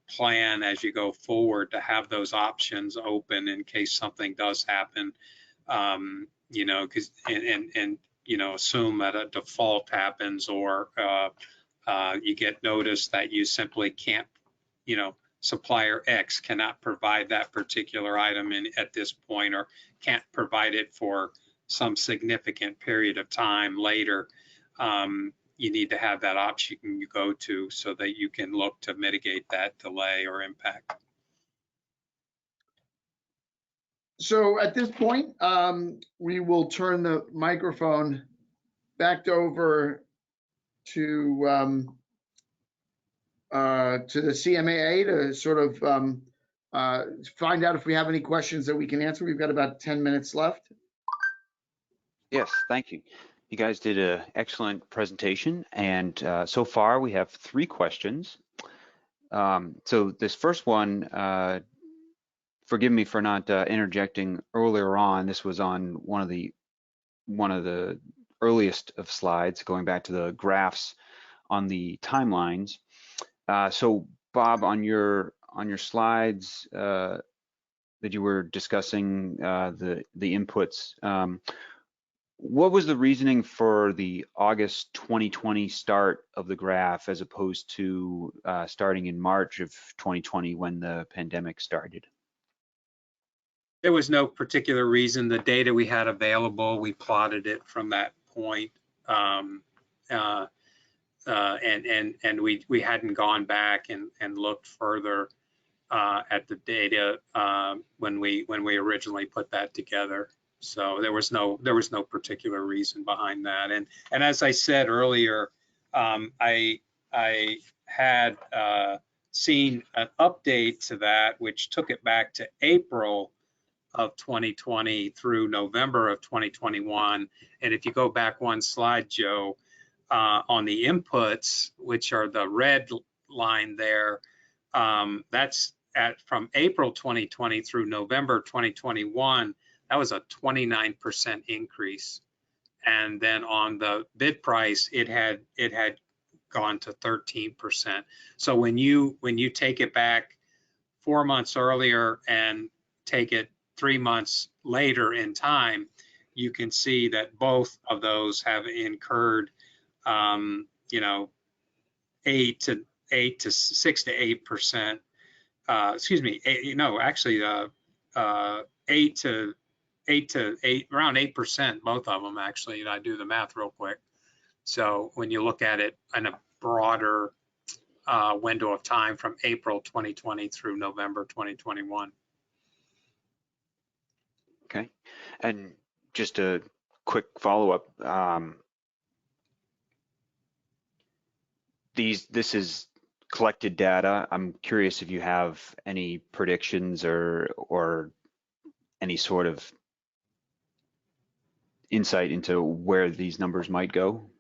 plan as you go forward, to have those options open in case something does happen. Because assume that a default happens, or you get notice that you simply can't, supplier X cannot provide that particular item at this point, or can't provide it for some significant period of time later. You need to have that option you go to so that you can look to mitigate that delay or impact.
So at this point, we will turn the microphone back over to the CMAA to sort of find out if we have any questions that we can answer. We've got about 10 minutes left.
Yes, thank you. You guys did an excellent presentation, and so far we have 3 questions. So this first one, forgive me for not interjecting earlier on. This was on one of the earliest of slides, going back to the graphs on the timelines. So Bob, on your slides that you were discussing the inputs, what was the reasoning for the August 2020 start of the graph as opposed to starting in March of 2020 when the pandemic started?
There was no particular reason. The data we had available, we plotted it from that point. And we hadn't gone back and looked further at the data when we originally put that together. So there was no particular reason behind that. And as I said earlier, I had seen an update to that, which took it back to April of 2020 through November of 2021. And if you go back one slide, Joe, on the inputs, which are the red line there, that's from April 2020 through November 2021, that was a 29% increase. And then on the bid price, it had gone to 13%. So when you take it back 4 months earlier and take it 3 months later in time, you can see that both of those have incurred, 6 to 8%. Excuse me, around 8%, both of them actually. And I do the math real quick. So when you look at it in a broader window of time from April 2020 through November 2021.
Okay, and just a quick follow-up. This is collected data. I'm curious if you have any predictions or any sort of insight into where these numbers might go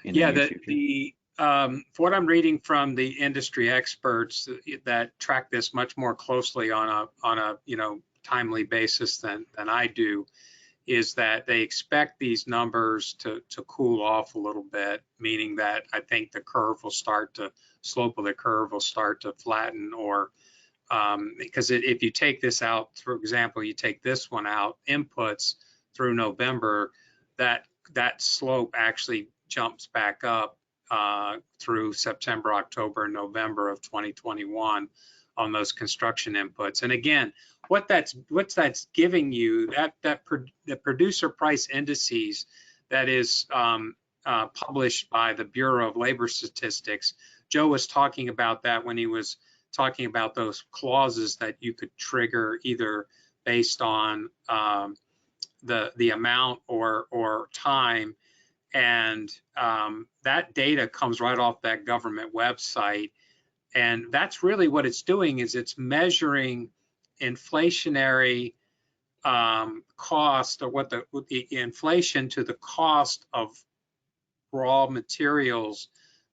in the near future.
For what I'm reading from the industry experts that track this much more closely on a timely basis than I do, is that they expect these numbers to cool off a little bit, meaning that I think the slope of the curve will start to flatten, or because if you take this out, for example, you take this one out, inputs through November, that slope actually jumps back up through September, October, November of 2021 on those construction inputs. And again, what that's giving you, the producer price indices that is published by the Bureau of Labor Statistics. Joe was talking about that when he was talking about those clauses that you could trigger either based on the amount or time. And that data comes right off that government website. And that's really what it's doing, is it's measuring inflationary cost, or what the inflation to the cost of raw materials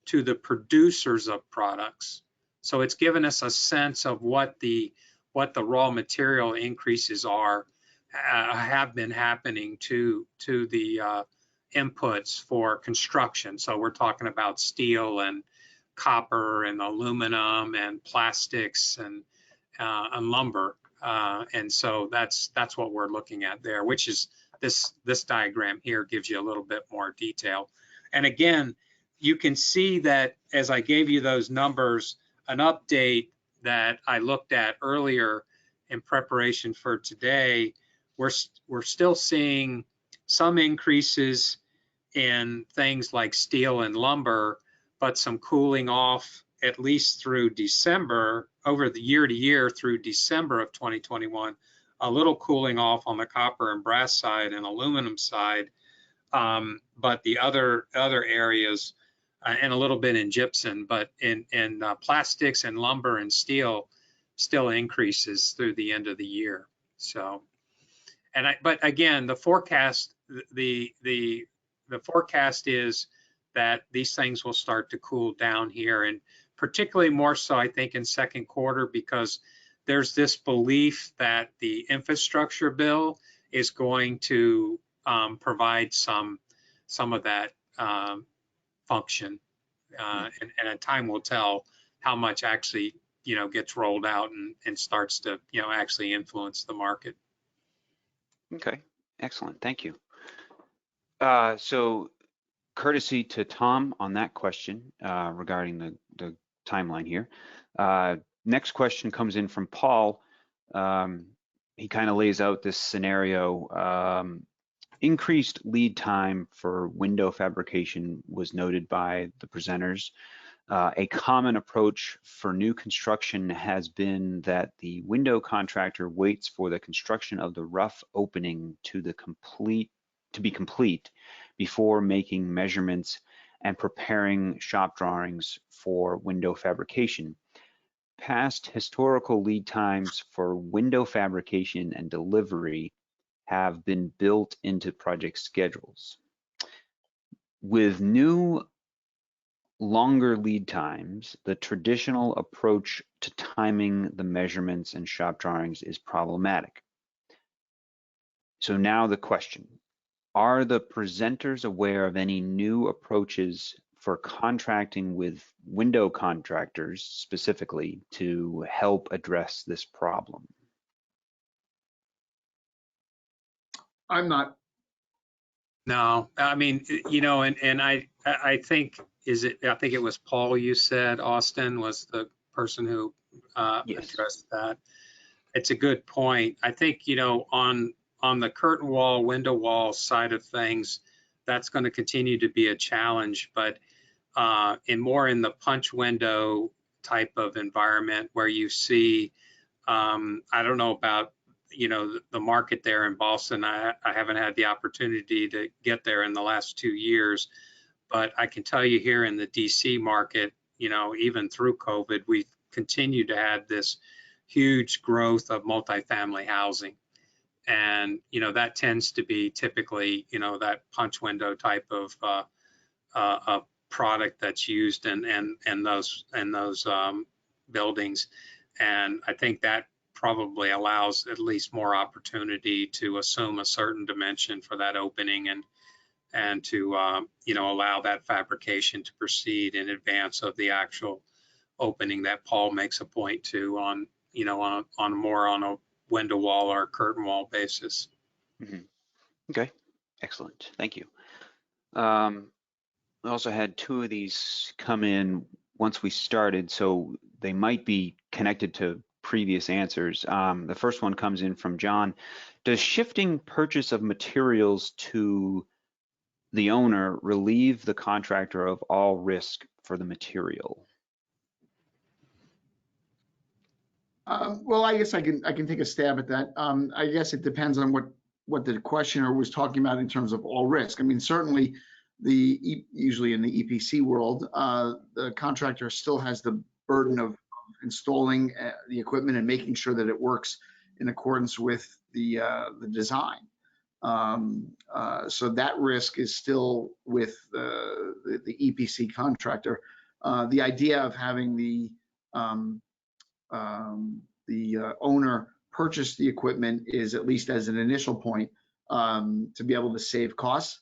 to the producers of products. So it's given us a sense of what the raw material increases are, have been happening to the inputs for construction. So we're talking about steel and copper and aluminum and plastics and lumber. And so that's what we're looking at there, which is this diagram here gives you a little bit more detail. And again, you can see that as I gave you those numbers, an update that I looked at earlier in preparation for today, we're still seeing some increases in things like steel and lumber, but some cooling off at least through December, over the year to year through December of 2021, a little cooling off on the copper and brass side and aluminum side, but the other areas, and a little bit in gypsum, but in plastics and lumber and steel still increases through the end of the year. So, but again, the forecast, the forecast is that these things will start to cool down here, and particularly more so, I think, in second quarter, because there's this belief that the infrastructure bill is going to provide some of that function, and time will tell how much actually, gets rolled out and starts to, actually influence the market.
Okay, excellent, thank you. So courtesy to Tom on that question regarding the timeline here. Next question comes in from Paul. He kind of lays out this scenario. Increased lead time for window fabrication was noted by the presenters. A common approach for new construction has been that the window contractor waits for the construction of the rough opening to be complete before making measurements and preparing shop drawings for window fabrication. Past historical lead times for window fabrication and delivery have been built into project schedules. With new longer lead times, the traditional approach to timing the measurements and shop drawings is problematic. So now the question, are the presenters aware of any new approaches for contracting with window contractors specifically to help address this problem?
I'm not.
No, I mean, and I think, I think it was Paul you said, Austin was the person who
Yes.
addressed that. It's a good point. I think, on the curtain wall, window wall side of things, that's going to continue to be a challenge, but in the punch window type of environment where you see, I don't know about, the market there in Boston. I haven't had the opportunity to get there in the last 2 years, but I can tell you here in the DC market, even through COVID, we've continued to have this huge growth of multifamily housing. And, that tends to be typically, that punch window type of product that's used in those buildings. And I think that probably allows at least more opportunity to assume a certain dimension for that opening and to allow that fabrication to proceed in advance of the actual opening that Paul makes a point to on a window wall or curtain wall basis.
Mm-hmm. Okay, excellent, thank you. We also had 2 of these come in once we started, so they might be connected to previous answers. The first one comes in from John. Does shifting purchase of materials to the owner relieve the contractor of all risk for the material?
Well, I guess I can take a stab at that. I guess it depends on what the questioner was talking about in terms of all risk. I mean, certainly usually in the EPC world, the contractor still has the burden of installing the equipment and making sure that it works in accordance with the design. So that risk is still with the EPC contractor. The idea of having the owner purchase the equipment is, at least as an initial point, to be able to save costs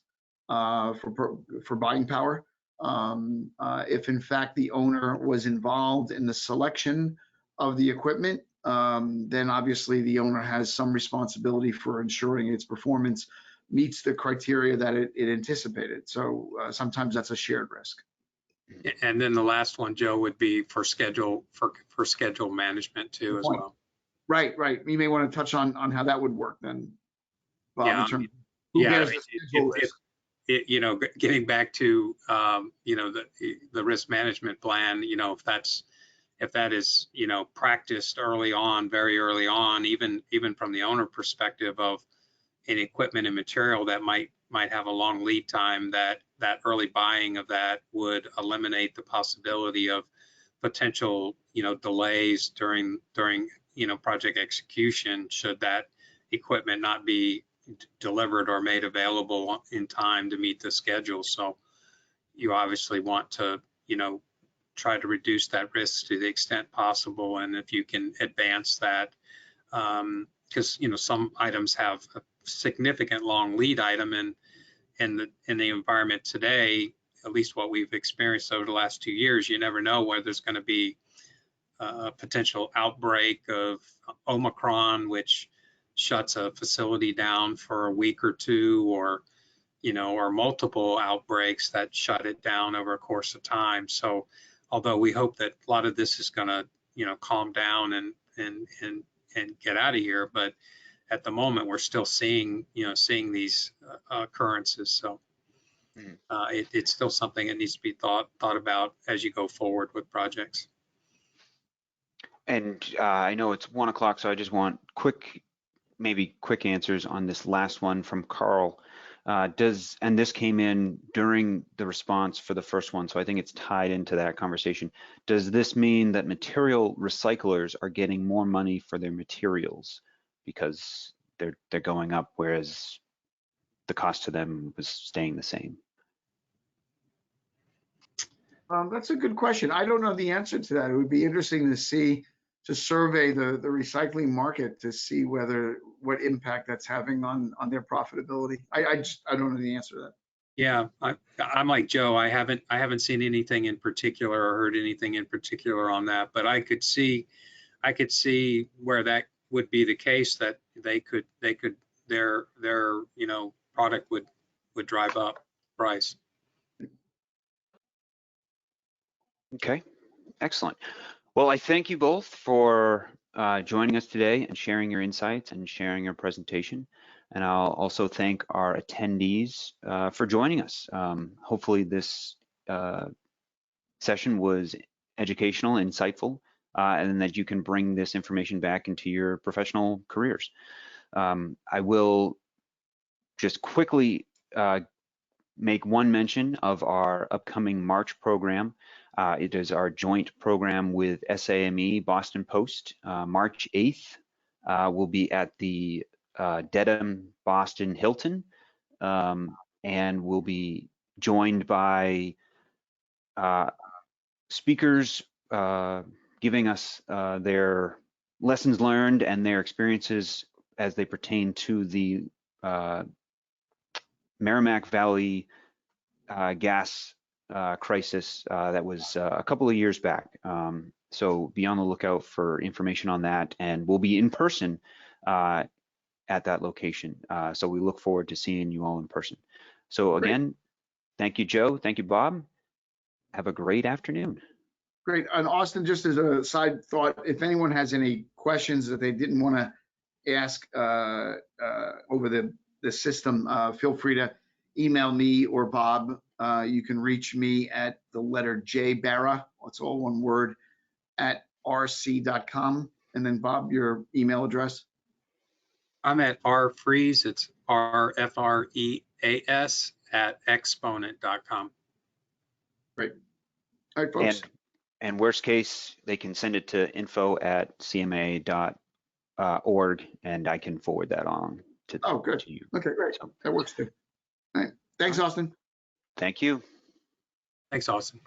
for buying power. If in fact the owner was involved in the selection of the equipment, then obviously the owner has some responsibility for ensuring its performance meets the criteria that it anticipated. So sometimes that's a shared risk.
And then the last one, Joe, would be for schedule management too, as well.
Right. You may want to touch on how that would work then, Bob,
Yeah,
in terms of who bears the schedule risk.
Getting back to the risk management plan, if that is practiced early on, very early on, even from the owner perspective of any equipment and material that might have a long lead time, that early buying of that would eliminate the possibility of potential delays during project execution should that equipment not be delivered or made available in time to meet the schedule. So you obviously want to try to reduce that risk to the extent possible, and if you can advance that, because some items have a significant long lead item, and in the environment today, at least what we've experienced over the last 2 years, you never know whether there's going to be a potential outbreak of Omicron, which shuts a facility down for a week or two, or or multiple outbreaks that shut it down over a course of time. So although we hope that a lot of this is going to calm down and get out of here, but at the moment we're still seeing these occurrences. So it's still something that needs to be thought about as you go forward with projects.
And I know it's 1 o'clock, so I just want maybe quick answers on this last one from Carl. And this came in during the response for the first one, so I think it's tied into that conversation. Does this mean that material recyclers are getting more money for their materials because they're going up, whereas the cost to them was staying the same?
That's a good question. I don't know the answer to that. It would be interesting to survey the recycling market to see what impact that's having on their profitability. I don't know the answer to that.
Yeah, I'm like Joe. I haven't seen anything in particular or heard anything in particular on that, but I could see where that would be the case, that their product would drive up price.
Okay, excellent. Well, I thank you both for joining us today and sharing your insights and sharing your presentation. And I'll also thank our attendees for joining us. Hopefully this session was educational, insightful, and that you can bring this information back into your professional careers. I will just quickly make one mention of our upcoming March program. It is our joint program with SAME Boston Post. March 8th, we'll be at the Dedham Boston Hilton, and we'll be joined by speakers giving us their lessons learned and their experiences as they pertain to the Merrimack Valley gas crisis that was a couple of years back. So be on the lookout for information on that, and we'll be in person at that location. So we look forward to seeing you all in person. So again, thank you, Joe. Thank you, Bob. Have a great afternoon.
Great. And Austin, just as a side thought, if anyone has any questions that they didn't want to ask over the system, feel free to email me or Bob. You can reach me at the letter J Barra, it's all one word, at rc.com. And then Bob, your email address?
I'm at rfreas, it's RFREAS at exponent.com.
Great. All right, folks.
And worst case, they can send it to info@cmaa.org, and I can forward that on to you.
Okay, great.
So,
that works too. All right. Thanks, Austin.
Thank you.
Thanks, Austin.